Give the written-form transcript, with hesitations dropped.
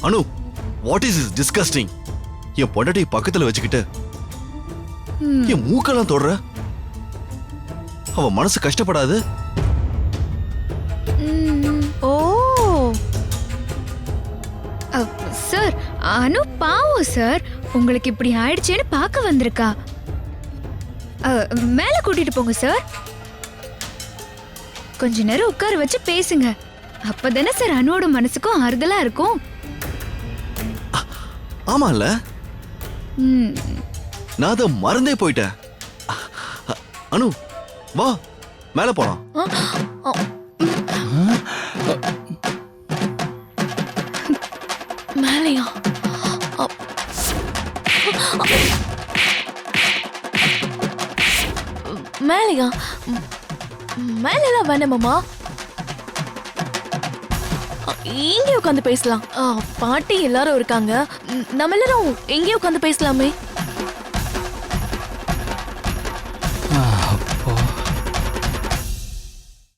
Anu, what is is disgusting? என் பொண்டாட்டி பக்கத்துல வச்சுக்கிட்டு என் மூக்கெல்லாம் தொடுற. அவ மனசு கஷ்டப்படாது? ஓ சார், அனு பாவம் சார், உங்களுக்கு இப்படி ஆயிடுச்சேன்னு பார்க்க வந்திருக்கா. மேல கூட்டிட்டு போங்க சார். கொஞ்ச நேரம் உட்கார வச்சு பேசுங்க. அப்பதானே சார் அனுவோட மனசுக்கும் ஆறுதலா இருக்கும். ஆமால, நான் அதை மறந்தே போயிட்டேன். அனு வா, மேல போலாம். மேலையா? மேலையா? மேலாம் வேணாமாமா, இங்கே உட்காந்து பேசலாம். பாட்டி எல்லாரும் இருக்காங்க, நம்ம எல்லாரும் எங்கே உட்காந்து பேசலாமே.